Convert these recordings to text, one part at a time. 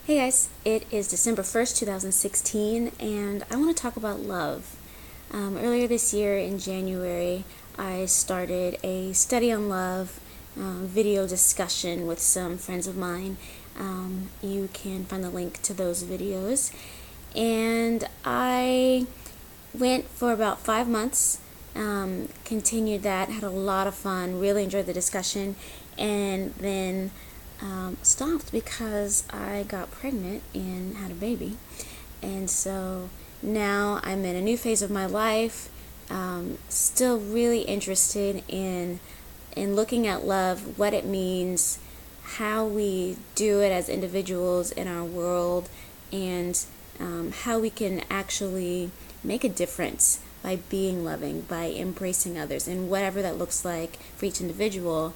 Hey guys, it is December 1st, 2016, and I want to talk about love. Earlier this year in January, I started a study on love video discussion with some friends of mine. You can find the link to those videos. And I went for about 5 months, continued that, had a lot of fun, really enjoyed the discussion, and then stopped because I got pregnant and had a baby. And so now I'm in a new phase of my life, still really interested in looking at love, what it means, how we do it as individuals in our world, and how we can actually make a difference by being loving, by embracing others, and whatever that looks like for each individual,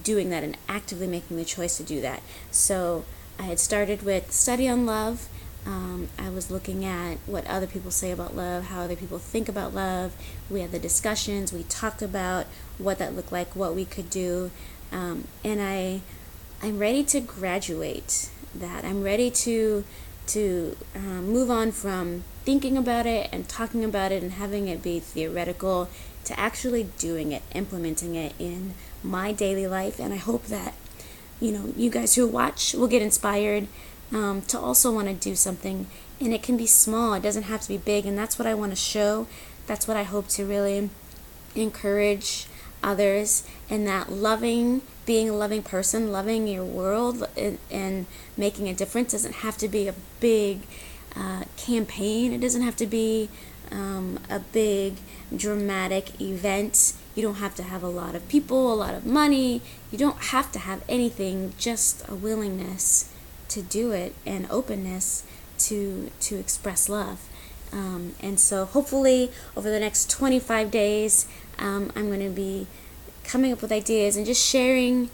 doing that and actively making the choice to do that. So I had started with study on love. I was looking at what other people say about love, how other people think about love. We had the discussions. We talked about what that looked like, what we could do, and I'm ready to graduate that. I'm ready to move on from thinking about it and talking about it and having it be theoretical to actually doing it, implementing it in my daily life. And I hope that you guys who watch will get inspired to also want to do something. And it can be small, it doesn't have to be big, and that's what I want to show. That's what I hope to really encourage others, and that being a loving person, loving your world, and making a difference doesn't have to be a big campaign. It doesn't have to be a big dramatic event. You don't have to have a lot of people, a lot of money. You don't have to have anything, just a willingness to do it and openness to express love. And so hopefully over the next 25 days, I'm going to be coming up with ideas and just sharing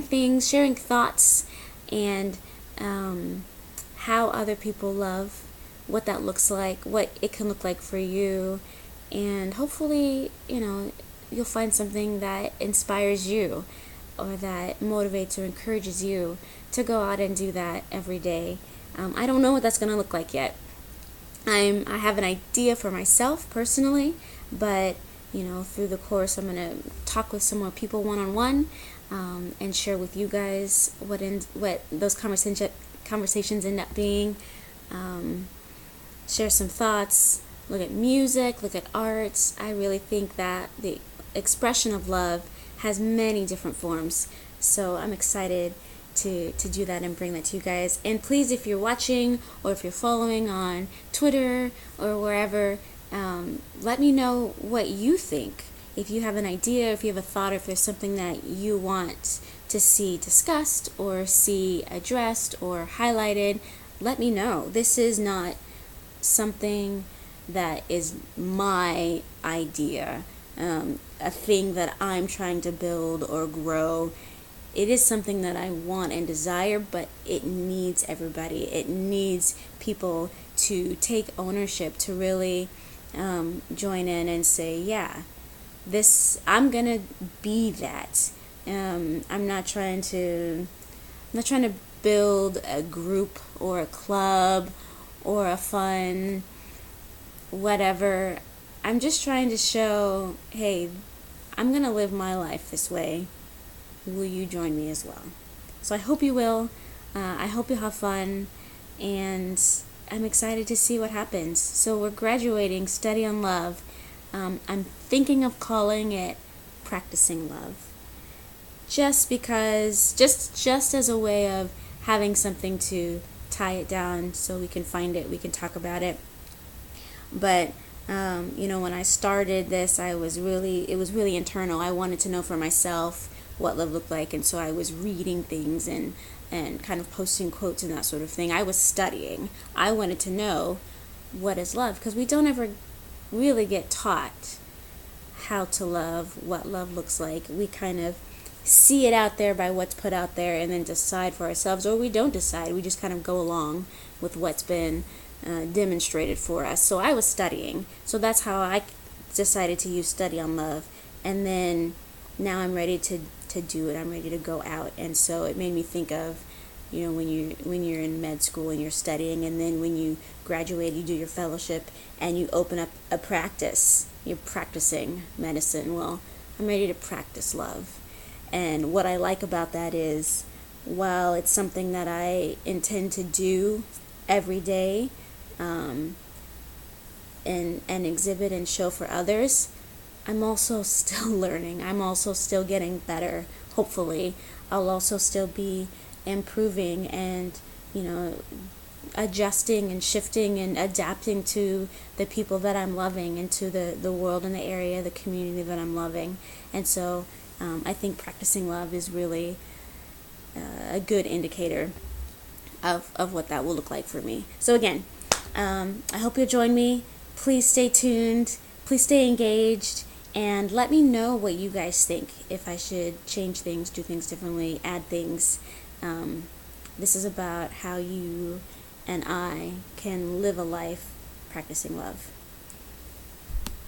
things, sharing thoughts, and how other people love, what that looks like, what it can look like for you. And hopefully, you'll find something that inspires you or that motivates or encourages you to go out and do that every day. I don't know what that's going to look like yet. I have an idea for myself personally, but through the course, I'm going to talk with some more people one-on-one, and share with you guys what those conversations end up being. Share some thoughts, look at music, look at arts. I really think that the expression of love has many different forms. So I'm excited to do that and bring that to you guys. And please, if you're watching or if you're following on Twitter or wherever, let me know what you think. If you have an idea, if you have a thought, or if there's something that you want to see discussed or see addressed or highlighted, let me know. This is not something that is my idea, a thing that I'm trying to build or grow. It is something that I want and desire, but it needs everybody. It needs people to take ownership, to really join in and say, yeah, I'm gonna be that. I'm not trying to build a group or a club or a fun whatever. I'm just trying to show, hey, I'm gonna live my life this way. Will you join me as well? So I hope you will. I hope you'll have fun, and I'm excited to see what happens. So we're graduating Study on Love. I'm thinking of calling it Practicing Love, just because, just as a way of having something to tie it down so we can find it, we can talk about it. But when I started this, it was really internal. I wanted to know for myself what love looked like, and so I was reading things and kind of posting quotes and that sort of thing. I was studying. I wanted to know what is love, because we don't ever really get taught how to love, what love looks like. We kind of see it out there by what's put out there and then decide for ourselves, or we don't decide. We just kind of go along with what's been demonstrated for us. So I was studying. So that's how I decided to use Study on Love. And then now I'm ready to do it. I'm ready to go out. And so it made me think of when you're in med school and you're studying, and then when you graduate, you do your fellowship and you open up a practice. You're practicing medicine. Well, I'm ready to practice love. And what I like about that is, while it's something that I intend to do every day, and exhibit and show for others, I'm also still learning. I'm also still getting better. Hopefully, I'll also still be improving and, adjusting and shifting and adapting to the people that I'm loving and to the world and the area, the community that I'm loving. And so I think practicing love is really a good indicator of what that will look like for me. So again, I hope you'll join me. Please stay tuned. Please stay engaged. And let me know what you guys think. If I should change things, do things differently, add things. This is about how you and I can live a life practicing love.